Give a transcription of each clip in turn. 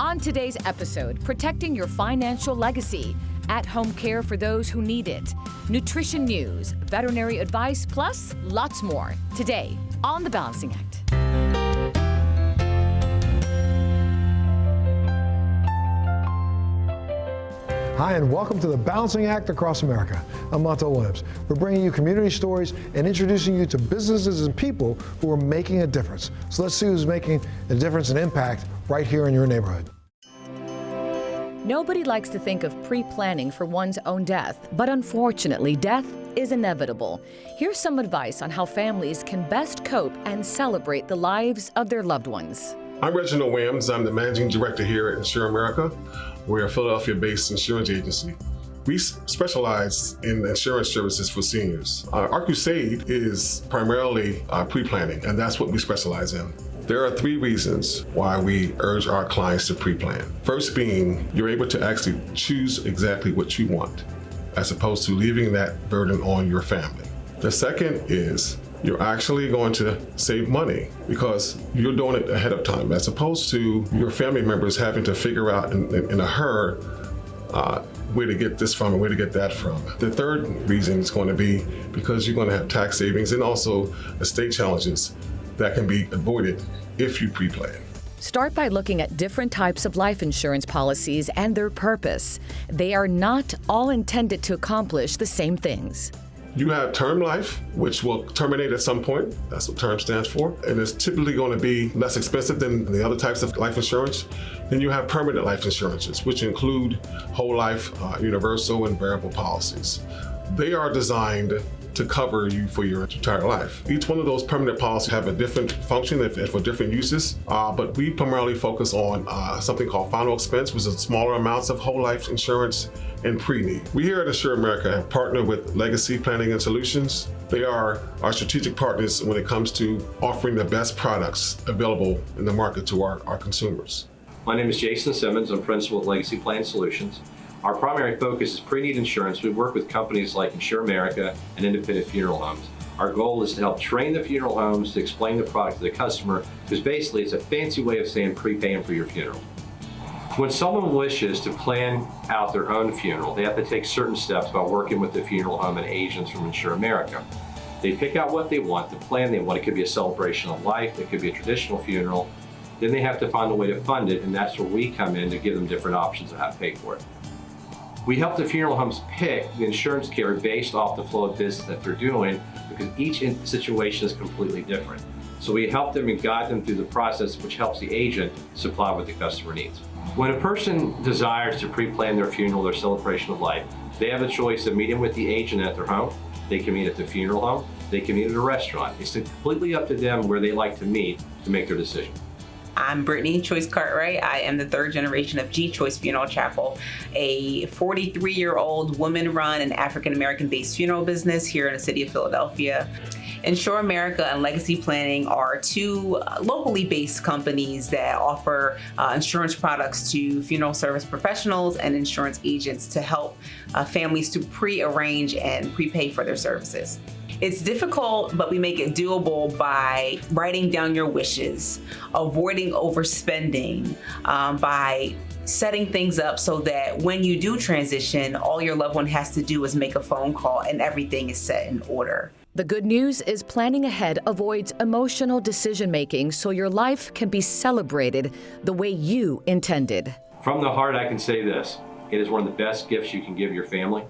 On today's episode, protecting your financial legacy, at-home care for those who need it, nutrition news, veterinary advice, plus lots more. Today on The Balancing Act. Hi, and welcome to The Balancing Act Across America. I'm Montel Williams. We're bringing you community stories and introducing you to businesses and people who are making a difference. So let's see who's making a difference and impact right here in your neighborhood. Nobody likes to think of pre-planning for one's own death, but unfortunately, death is inevitable. Here's some advice on how families can best cope and celebrate the lives of their loved ones. I'm Reginald Williams. I'm the Managing Director here at Insure America. We're a Philadelphia-based insurance agency. We specialize in insurance services for seniors. Our crusade is primarily pre-planning, and that's what we specialize in. There are 3 reasons why we urge our clients to pre-plan. First being, you're able to actually choose exactly what you want, as opposed to leaving that burden on your family. The second is, you're actually going to save money because you're doing it ahead of time, as opposed to your family members having to figure out in a hurry where to get this from and where to get that from. The third reason is going to be because you're going to have tax savings and also estate challenges that can be avoided if you pre-plan. Start by looking at different types of life insurance policies and their purpose. They are not all intended to accomplish the same things. You have term life, which will terminate at some point. That's what term stands for. And it's typically going to be less expensive than the other types of life insurance. Then you have permanent life insurances, which include whole life, universal, and variable policies. They are designed to cover you for your entire life. Each one of those permanent policies have a different function and for different uses, but we primarily focus on something called final expense, which is smaller amounts of whole life insurance and pre-need. We here at Insure America have partnered with Legacy Planning and Solutions. They are our strategic partners when it comes to offering the best products available in the market to our consumers. My name is Jason Simmons. I'm principal at Legacy Planning Solutions. Our primary focus is pre-need insurance. We work with companies like Insure America and independent funeral homes. Our goal is to help train the funeral homes to explain the product to the customer, because basically it's a fancy way of saying prepaying for your funeral. When someone wishes to plan out their own funeral, they have to take certain steps by working with the funeral home and agents from Insure America. They pick out what they want, the plan they want. It could be a celebration of life, it could be a traditional funeral. Then they have to find a way to fund it, and that's where we come in to give them different options of how to pay for it. We help the funeral homes pick the insurance carrier based off the flow of business that they're doing, because each situation is completely different. So we help them and guide them through the process, which helps the agent supply what the customer needs. When a person desires to pre-plan their funeral, their celebration of life, they have a choice of meeting with the agent at their home. They can meet at the funeral home. They can meet at a restaurant. It's completely up to them where they like to meet to make their decision. I'm Brittany Choice Cartwright. I am the 3rd generation of G Choice Funeral Chapel, a 43-year-old woman-run and African-American based funeral business here in the city of Philadelphia. Insure America and Legacy Planning are 2 locally based companies that offer insurance products to funeral service professionals and insurance agents to help families to pre-arrange and prepay for their services. It's difficult, but we make it doable by writing down your wishes, avoiding overspending, by setting things up so that when you do transition, all your loved one has to do is make a phone call and everything is set in order. The good news is planning ahead avoids emotional decision-making so your life can be celebrated the way you intended. From the heart, I can say this. It is one of the best gifts you can give your family.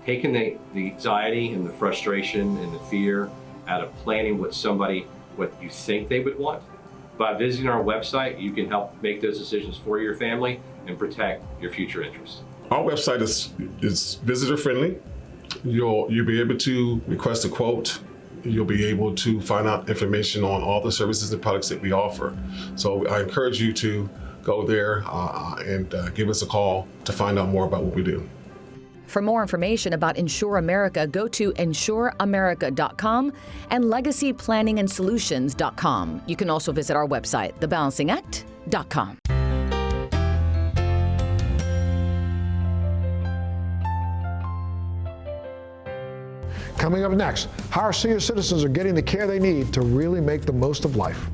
Taking the anxiety and the frustration and the fear out of planning what you think they would want. By visiting our website, you can help make those decisions for your family and protect your future interests. Our website is visitor friendly. You'll be able to request a quote. You'll be able to find out information on all the services and products that we offer. So I encourage you to go there and give us a call to find out more about what we do. For more information about Insure America, go to insureamerica.com and legacyplanningandsolutions.com. You can also visit our website, thebalancingact.com. Coming up next, how our senior citizens are getting the care they need to really make the most of life.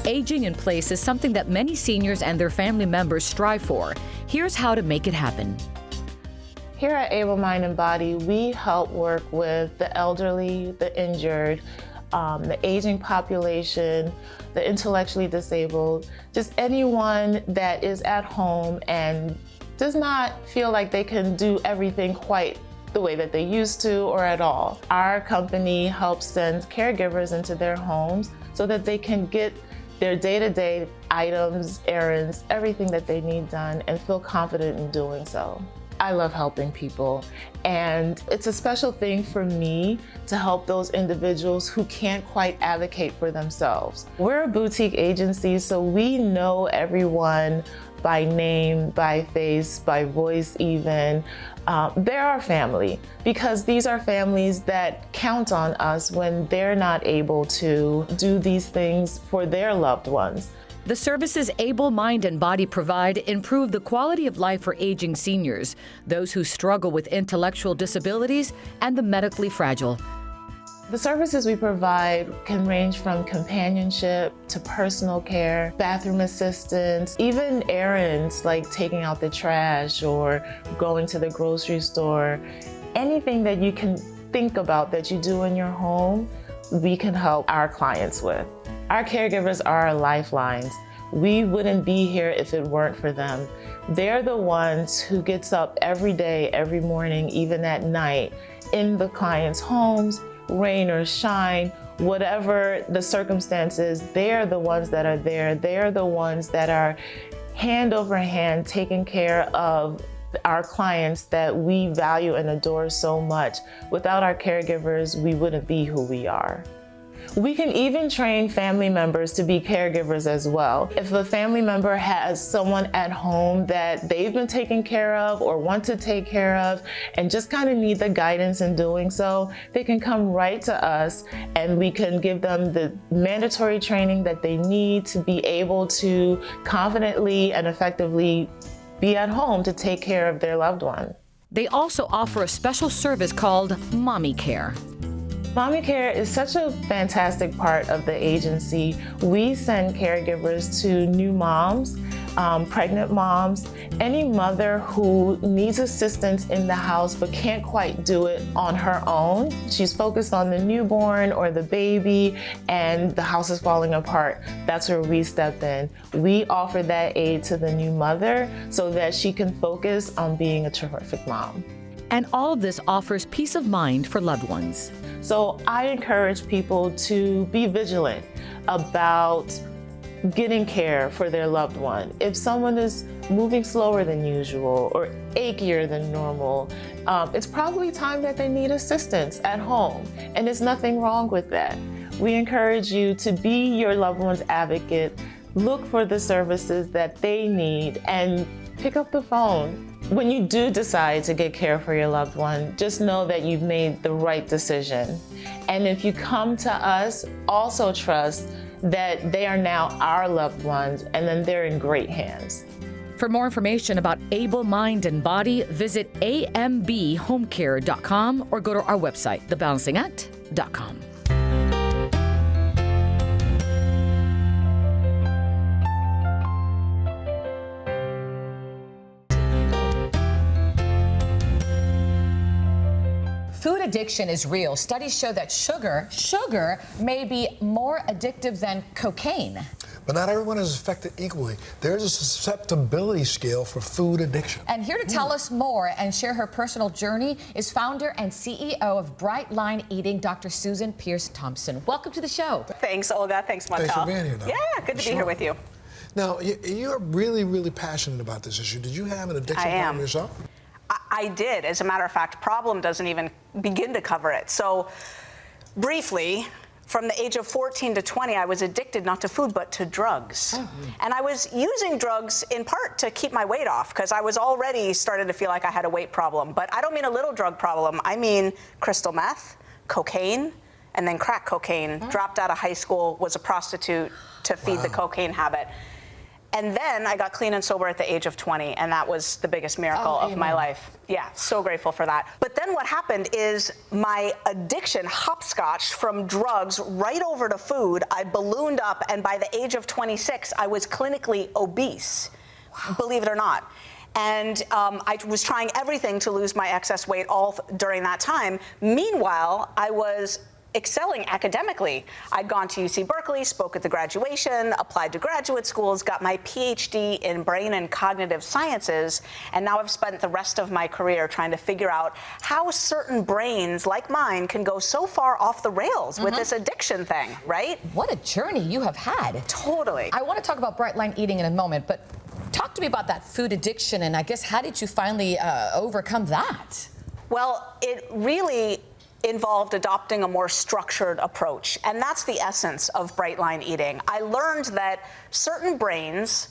Aging in place is something that many seniors and their family members strive for. Here's how to make it happen. Here at Able Mind and Body, we help work with the elderly, the injured, the aging population, the intellectually disabled, just anyone that is at home and does not feel like they can do everything quite the way that they used to or at all. Our company helps send caregivers into their homes so that they can get their day-to-day items, errands, everything that they need done and feel confident in doing so. I love helping people, and it's a special thing for me to help those individuals who can't quite advocate for themselves. We're a boutique agency, so we know everyone by name, by face, by voice even. They're our family, because these are families that count on us when they're not able to do these things for their loved ones. The services Able Mind and Body provide improve the quality of life for aging seniors, those who struggle with intellectual disabilities, and the medically fragile. The services we provide can range from companionship to personal care, bathroom assistance, even errands like taking out the trash or going to the grocery store. Anything that you can think about that you do in your home, we can help our clients with. Our caregivers are our lifelines. We wouldn't be here if it weren't for them. They're the ones who gets up every day, every morning, even at night, in the clients' homes, rain or shine, whatever the circumstances, they're the ones that are there. They're the ones that are hand over hand taking care of our clients that we value and adore so much. Without our caregivers, we wouldn't be who we are. We can even train family members to be caregivers as well. If a family member has someone at home that they've been taking care of or want to take care of and just kind of need the guidance in doing so, they can come right to us and we can give them the mandatory training that they need to be able to confidently and effectively be at home to take care of their loved one. They also offer a special service called Mommy Care. Mommy Care is such a fantastic part of the agency. We send caregivers to new moms, pregnant moms, any mother who needs assistance in the house but can't quite do it on her own. She's focused on the newborn or the baby and the house is falling apart. That's where we step in. We offer that aid to the new mother so that she can focus on being a terrific mom. And all of this offers peace of mind for loved ones. So I encourage people to be vigilant about getting care for their loved one. If someone is moving slower than usual or achier than normal, it's probably time that they need assistance at home, and there's nothing wrong with that. We encourage you to be your loved one's advocate, look for the services that they need, and pick up the phone. When you do decide to get care for your loved one, just know that you've made the right decision. And if you come to us, also trust that they are now our loved ones, and then they're in great hands. For more information about Able Mind and Body, visit ambhomecare.com or go to our website, thebalancingact.com. Food addiction is real. Studies show that sugar may be more addictive than cocaine. But not everyone is affected equally. There's a susceptibility scale for food addiction. And here to tell us more and share her personal journey is founder and CEO of Bright Line Eating, Dr. Susan Pierce Thompson. Welcome to the show. Thanks, Olga. Thanks, Montel. Thanks for being here, Doc. Yeah, good to be here with you. Now, you're really, really passionate about this issue. Did you have an addiction problem yourself? I did. As a matter of fact, problem doesn't even begin to cover it. So, briefly, from the age of 14 to 20, I was addicted not to food, but to drugs. And I was using drugs in part to keep my weight off, because I was already starting to feel like I had a weight problem. But I don't mean a little drug problem. I mean crystal meth, cocaine, and then crack cocaine. Dropped out of high school, was a prostitute to feed the cocaine habit. And then I got clean and sober at the age of 20, and that was the biggest miracle of my life. Yeah, so grateful for that. But then what happened is my addiction hopscotched from drugs right over to food. I ballooned up, and by the age of 26, I was clinically obese, believe it or not. And I was trying everything to lose my excess weight all during that time. Meanwhile, I was excelling academically. I'd gone to UC Berkeley, spoke at the graduation, applied to graduate schools, got my PhD in brain and cognitive sciences, and now I've spent the rest of my career trying to figure out how certain brains like mine can go so far off the rails with this addiction thing, right? What a journey you have had. Totally. I want to talk about bright line eating in a moment, but talk to me about that food addiction, and I guess how did you finally overcome that? Well, it really involved adopting a more structured approach, and that's the essence of bright line eating. I learned that certain brains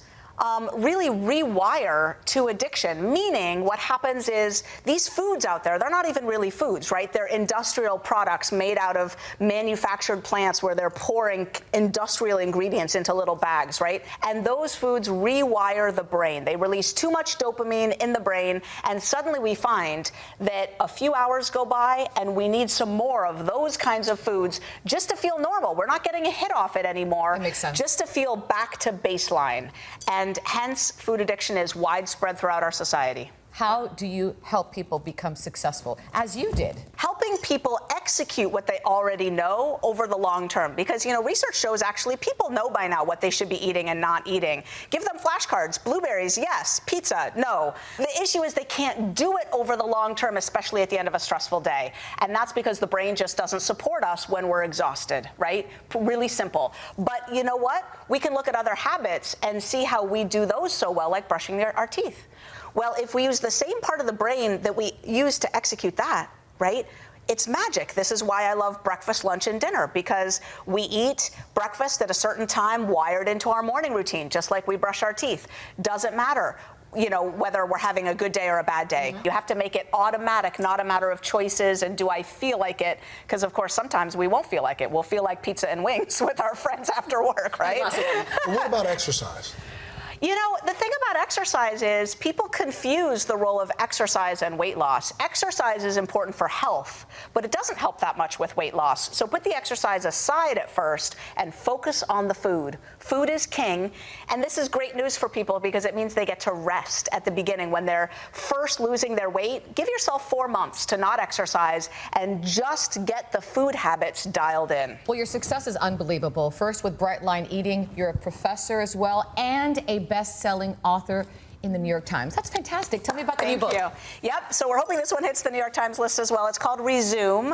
really rewire to addiction, meaning what happens is these foods out there, they're not even really foods, right? They're industrial products made out of manufactured plants where they're pouring industrial ingredients into little bags, right? And those foods rewire the brain. They release too much dopamine in the brain, and suddenly we find that a few hours go by and we need some more of those kinds of foods just to feel normal. We're not getting a hit off it anymore. That makes sense. Just to feel back to baseline. And hence, food addiction is widespread throughout our society. How do you help people become successful, as you did? Helping people execute what they already know over the long term. Because, research shows actually people know by now what they should be eating and not eating. Give them flashcards. Blueberries, yes. Pizza, no. The issue is they can't do it over the long term, especially at the end of a stressful day. And that's because the brain just doesn't support us when we're exhausted, right? Really simple. But you know what? We can look at other habits and see how we do those so well, like brushing our teeth. Well, if we use the same part of the brain that we use to execute that, right, it's magic. This is why I love breakfast, lunch, and dinner, because we eat breakfast at a certain time wired into our morning routine, just like we brush our teeth. Doesn't matter, whether we're having a good day or a bad day. You have to make it automatic, not a matter of choices and do I feel like it? Because, of course, sometimes we won't feel like it. We'll feel like pizza and wings with our friends after work, right? What about exercise? The thing about exercise is people confuse the role of exercise and weight loss. Exercise is important for health, but it doesn't help that much with weight loss. So put the exercise aside at first and focus on the food. Food is king, and this is great news for people because it means they get to rest at the beginning when they're first losing their weight. Give yourself 4 months to not exercise and just get the food habits dialed in. Well, your success is unbelievable. First with Bright Line Eating, you're a professor as well, and a best-selling author in the New York Times. That's fantastic. Tell me about the new book. Thank you. Yep, so we're hoping this one hits the New York Times list as well. It's called Resume,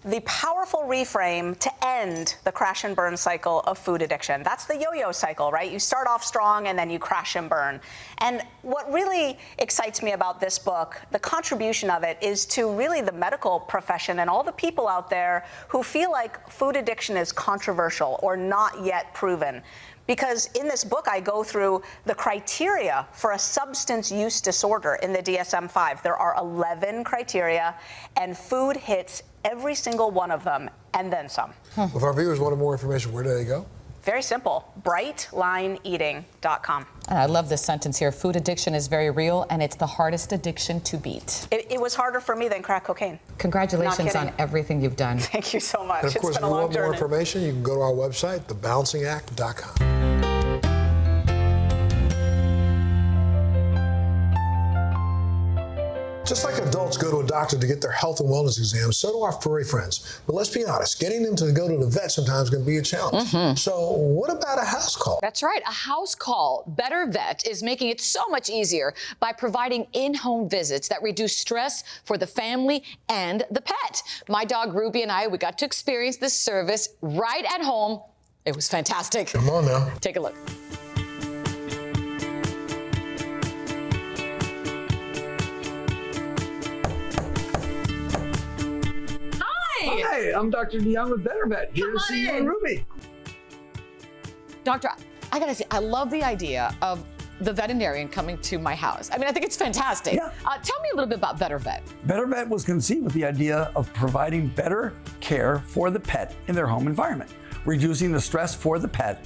the powerful reframe to end the crash and burn cycle of food addiction. That's the yo-yo cycle, right? You start off strong and then you crash and burn. And what really excites me about this book, the contribution of it, is to really the medical profession and all the people out there who feel like food addiction is controversial or not yet proven. Because in this book, I go through the criteria for a substance use disorder in the DSM-5. There are 11 criteria, and food hits every single one of them, and then some. If our viewers wanted more information, where do they go? Very simple, brightlineeating.com. And I love this sentence here. Food addiction is very real, and it's the hardest addiction to beat. It was harder for me than crack cocaine. Congratulations on everything you've done. Thank you so much. And of course, if you want more information, you can go to our website, thebalancingact.com. Just like adults go to a doctor to get their health and wellness exams, so do our furry friends. But let's be honest, getting them to go to the vet sometimes can be a challenge. So what about a house call? That's right, a house call. BetterVet is making it so much easier by providing in-home visits that reduce stress for the family and the pet. My dog Ruby and I, we got to experience this service right at home. It was fantastic. Come on now. Take a look. Hi, I'm Dr. DeYoung with BetterVet, here to see you and Ruby. Doctor, I gotta say, I love the idea of the veterinarian coming to my house. I mean, I think it's fantastic. Yeah. Tell me a little bit about BetterVet. BetterVet was conceived with the idea of providing better care for the pet in their home environment, reducing the stress for the pet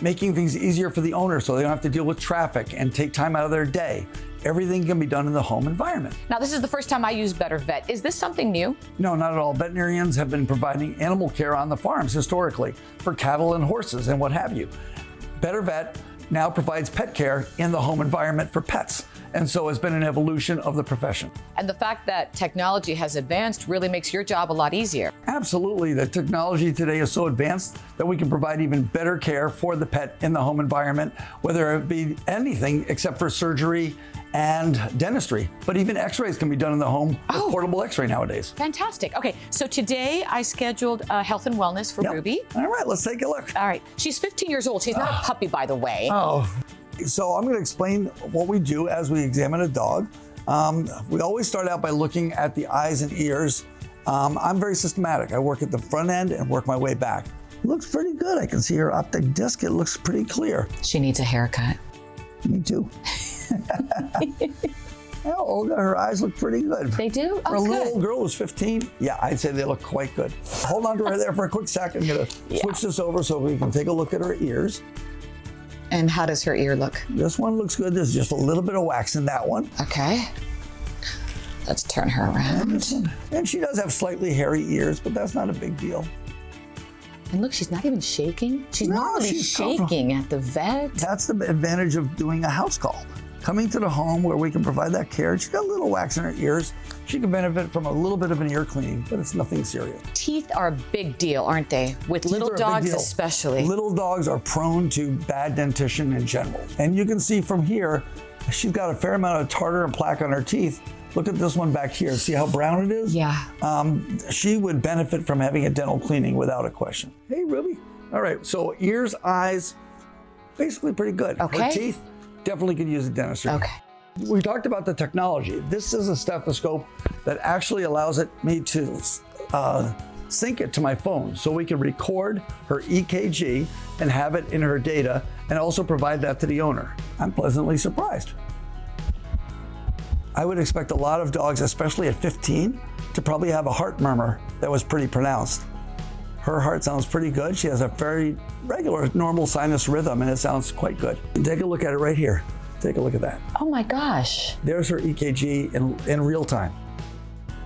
making things easier for the owner so they don't have to deal with traffic and take time out of their day. Everything can be done in the home environment. Now, this is the first time I use BetterVet. Is this something new? No, not at all. Veterinarians have been providing animal care on the farms historically for cattle and horses and what have you. BetterVet now provides pet care in the home environment for pets. And so it's been an evolution of the profession. And the fact that technology has advanced really makes your job a lot easier. Absolutely. The technology today is so advanced that we can provide even better care for the pet in the home environment, whether it be anything except for surgery and dentistry. But even x-rays can be done in the home with portable x-ray nowadays. Fantastic. Okay, so today I scheduled health and wellness for Ruby. All right, let's take a look. All right, she's 15 years old. She's not a puppy, by the way. So I'm going to explain what we do as we examine a dog. We always start out by looking at the eyes and ears. I'm very systematic. I work at the front end and work my way back. Looks pretty good. I can see her optic disc. It looks pretty clear. She needs a haircut. Me too. Well, Olga, her eyes look pretty good. They do? For a little girl who's 15, yeah, I'd say they look quite good. Hold on to her there for a quick second. I'm going to switch this over so we can take a look at her ears. And how does her ear look? This one looks good. There's just a little bit of wax in that one. Okay. Let's turn her around. And she does have slightly hairy ears, but that's not a big deal. And look, she's not even shaking. She's No, not really she's shaking at the vet. That's the advantage of doing a house call. Coming to the home where we can provide that care. She's got a little wax in her ears. She can benefit from a little bit of an ear cleaning, but it's nothing serious. Teeth are a big deal, aren't they? With little dogs especially. Little dogs are prone to bad dentition in general. And you can see from here, she's got a fair amount of tartar and plaque on her teeth. Look at this one back here. See how brown it is? Yeah. She would benefit from having a dental cleaning without a question. Hey, Ruby. All right, so ears, eyes, basically pretty good. Okay. Her teeth, definitely could use a dentistry. Okay. We talked about the technology. This is a stethoscope that actually allows me to sync it to my phone so we can record her EKG and have it in her data and also provide that to the owner. I'm pleasantly surprised. I would expect a lot of dogs, especially at 15, to probably have a heart murmur that was pretty pronounced. Her heart sounds pretty good. She has a very regular, normal sinus rhythm, and it sounds quite good. Take a look at it right here. Take a look at that. Oh my gosh. There's her EKG in real time.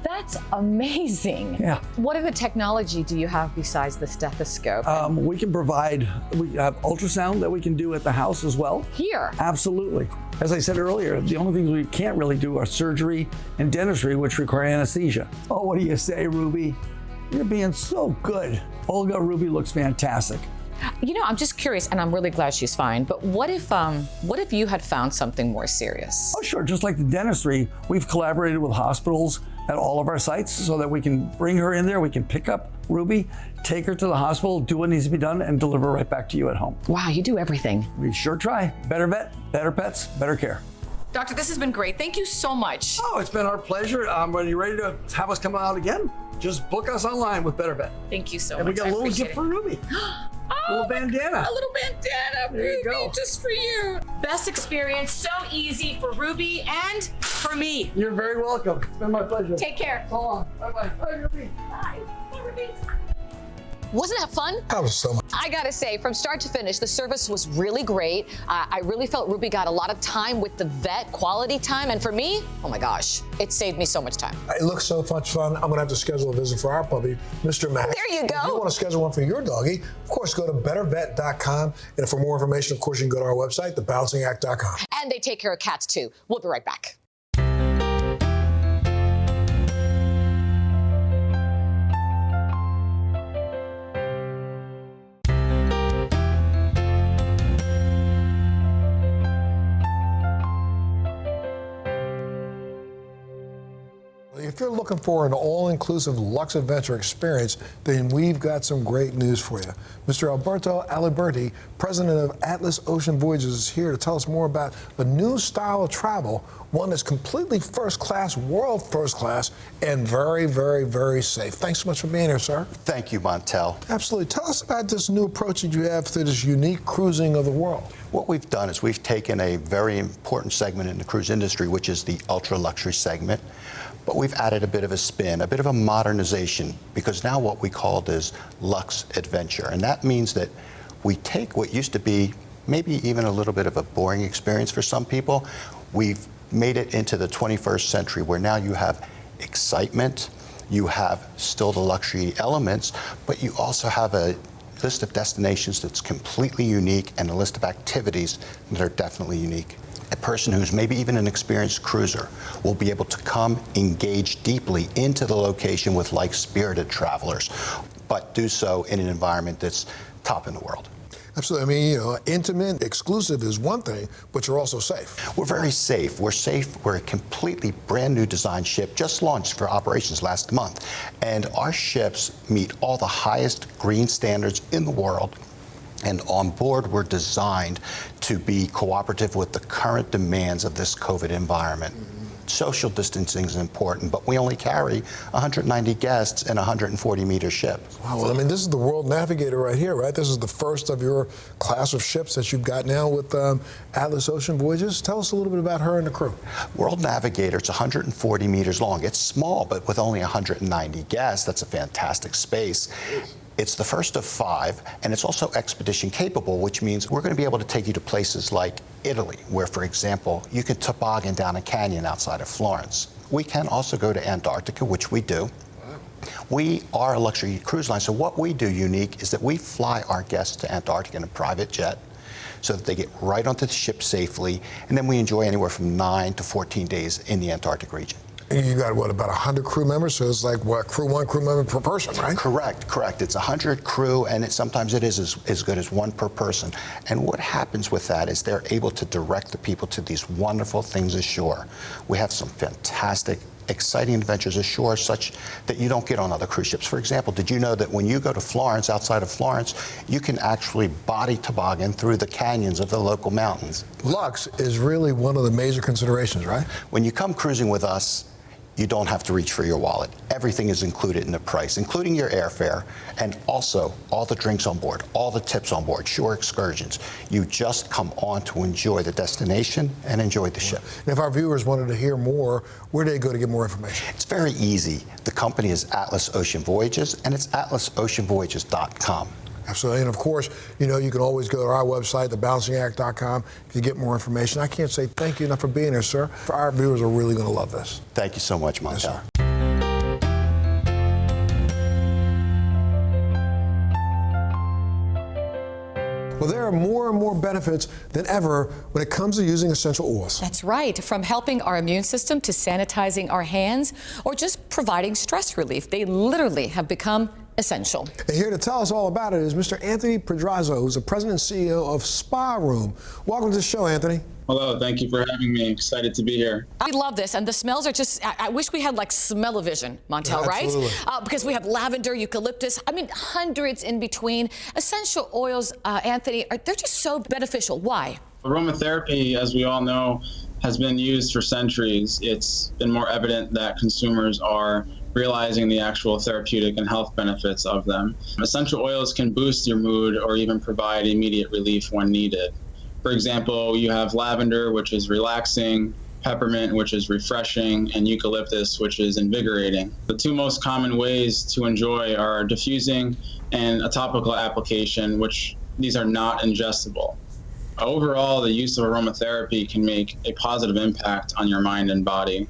That's amazing. Yeah. What other technology do you have besides the stethoscope? We have ultrasound that we can do at the house as well. Here? Absolutely. As I said earlier, the only things we can't really do are surgery and dentistry, which require anesthesia. Oh, what do you say, Ruby? You're being so good. Olga, Ruby looks fantastic. You know, I'm just curious, and I'm really glad she's fine, but what if you had found something more serious? Oh, sure. Just like the dentistry, we've collaborated with hospitals at all of our sites so that we can bring her in there. We can pick up Ruby, take her to the hospital, do what needs to be done, and deliver right back to you at home. Wow, you do everything. We sure try. Better vet, better pets, better care. Doctor, this has been great. Thank you so much. Oh, it's been our pleasure. Are you ready to have us come out again? Just book us online with BetterVet. Thank you so And much. we got a little gift for Ruby. Oh, little bandana. A little bandana, There you Ruby, go. just for you. Best experience, so easy for Ruby and for me. You're very welcome. It's been my pleasure. Take care. So long. Bye-bye. Bye, Ruby. Bye. Bye, Ruby. Wasn't that fun? That was so much. I gotta say, from start to finish, the service was really great. I really felt Ruby got a lot of time with the vet, quality time, and for me, oh my gosh, it saved me so much time. It looks so much fun. I'm gonna have to schedule a visit for our puppy, Mr. Max. There you go. If you want to schedule one for your doggy, of course, go to bettervet.com. And for more information, of course, you can go to our website, thebalancing.act.com. And they take care of cats too. We'll be right back. If you're looking for an all-inclusive luxe adventure experience, then we've got some great news for you. Mr. Alberto Aliberti, president of Atlas Ocean Voyages, is here to tell us more about a new style of travel, one that's completely first class, world first class, and very, very, very safe. Thanks so much for being here, sir. Thank you, Montel. Absolutely. Tell us about this new approach that you have to this unique cruising of the world. What we've done is we've taken a very important segment in the cruise industry, which is the ultra luxury segment, but we've added a bit of a spin, a bit of a modernization, because now what we called is luxe adventure. And that means that we take what used to be maybe even a little bit of a boring experience for some people. We've made it into the 21st century where now you have excitement, you have still the luxury elements, but you also have a list of destinations that's completely unique and a list of activities that are definitely unique. A person who's maybe even an experienced cruiser will be able to come engage deeply into the location with like-spirited travelers, but do so in an environment that's top in the world. Absolutely. I mean, you know, intimate, exclusive is one thing, but you're also safe. We're very safe. We're safe. We're a completely brand new design ship, just launched for operations last month. And our ships meet all the highest green standards in the world. And on board, we're designed to be cooperative with the current demands of this COVID environment. Social distancing is important, but we only carry 190 guests in a 140-meter ship. Wow, well, I mean, this is the World Navigator right here, right? This is the first of your class of ships that you've got now with Atlas Ocean Voyages. Tell us a little bit about her and the crew. World Navigator, it's 140 meters long. It's small, but with only 190 guests, that's a fantastic space. It's the first of 5, and it's also expedition capable, which means we're going to be able to take you to places like Italy, where, for example, you can toboggan down a canyon outside of Florence. We can also go to Antarctica, which we do. We are a luxury cruise line, so what we do unique is that we fly our guests to Antarctica in a private jet so that they get right onto the ship safely, and then we enjoy anywhere from 9 to 14 days in the Antarctic region. You got, what, about 100 crew members? So it's like, what, one crew member per person, right? Correct. It's 100 crew, and sometimes it is as good as 1 per person. And what happens with that is they're able to direct the people to these wonderful things ashore. We have some fantastic, exciting adventures ashore such that you don't get on other cruise ships. For example, did you know that when you go to Florence, outside of Florence, you can actually body toboggan through the canyons of the local mountains? Lux is really one of the major considerations, right? When you come cruising with us, you don't have to reach for your wallet. Everything is included in the price, including your airfare, and also all the drinks on board, all the tips on board, shore excursions. You just come on to enjoy the destination and enjoy the ship. And if our viewers wanted to hear more, where do they go to get more information? It's very easy. The company is Atlas Ocean Voyages, and it's atlasoceanvoyages.com. Absolutely. And of course, you know, you can always go to our website, thebalancingact.com, to get more information. I can't say thank you enough for being here, sir. Our viewers are really going to love this. Thank you so much, Montel. Yes, sir. Well, there are more and more benefits than ever when it comes to using essential oils. That's right. From helping our immune system to sanitizing our hands or just providing stress relief, they literally have become essential. And here to tell us all about it is Mr. Anthony Pedrazzo, who's the president and CEO of Spa Room. Welcome to the show, Anthony. Hello, thank you for having me. Excited to be here. I love this, and the smells are just, I wish we had like smell-o-vision, Montel, Absolutely. Right? Because we have lavender, eucalyptus, I mean, hundreds in between. Essential oils, Anthony, they're just so beneficial. Why? Aromatherapy, as we all know, has been used for centuries. It's been more evident that consumers are realizing the actual therapeutic and health benefits of them. Essential oils can boost your mood or even provide immediate relief when needed. For example, you have lavender, which is relaxing, peppermint, which is refreshing, and eucalyptus, which is invigorating. The 2 most common ways to enjoy are diffusing and a topical application, which these are not ingestible. Overall, the use of aromatherapy can make a positive impact on your mind and body.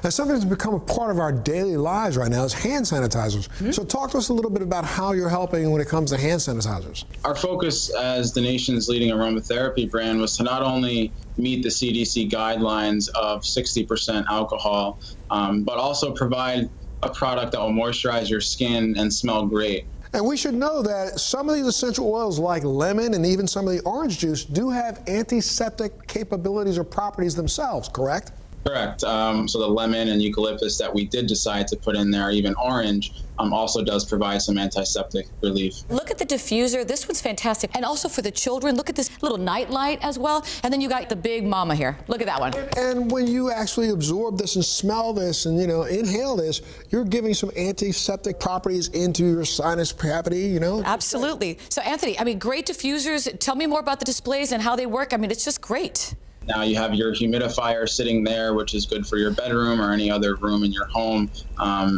Now, something that's become a part of our daily lives right now is hand sanitizers. Mm-hmm. So talk to us a little bit about how you're helping when it comes to hand sanitizers. Our focus as the nation's leading aromatherapy brand was to not only meet the CDC guidelines of 60% alcohol, but also provide a product that will moisturize your skin and smell great. And we should know that some of these essential oils like lemon and even some of the orange juice do have antiseptic capabilities or properties themselves, correct? Correct. So the lemon and eucalyptus that we did decide to put in there, even orange, also does provide some antiseptic relief. Look at the diffuser. This one's fantastic. And also for the children, look at this little night light as well. And then you got the big mama here. Look at that one. And when you actually absorb this and smell this and, you know, inhale this, you're giving some antiseptic properties into your sinus cavity, you know? Absolutely. So, Anthony, I mean, great diffusers. Tell me more about the displays and how they work. I mean, it's just great. Now you have your humidifier sitting there, which is good for your bedroom or any other room in your home,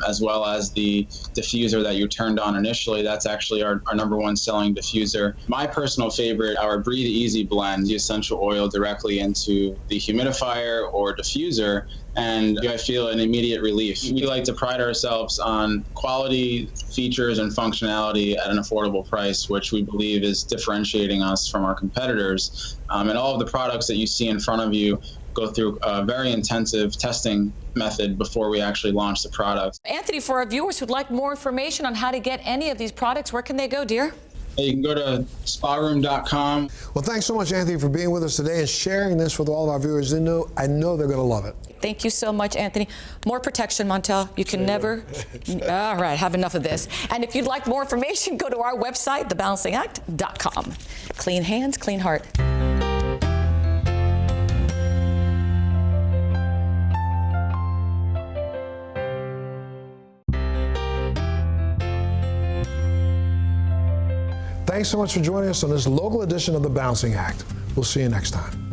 as well as the diffuser that you turned on initially. That's actually our #1 selling diffuser. My personal favorite, our Breathe Easy blend, the essential oil directly into the humidifier or diffuser, and I feel an immediate relief. We like to pride ourselves on quality, features, and functionality at an affordable price, which we believe is differentiating us from our competitors. And all of the products that you see in front of you go through a very intensive testing method before we actually launch the product. Anthony, for our viewers who'd like more information on how to get any of these products, where can they go, dear? You can go to sparoom.com. Well, thanks so much, Anthony, for being with us today and sharing this with all of our viewers. I know they're going to love it. Thank you so much, Anthony. More protection, Montel. You can never. All right, have enough of this. And if you'd like more information, go to our website, thebalancingact.com. Clean hands, clean heart. Thanks so much for joining us on this local edition of The Balancing Act. We'll see you next time.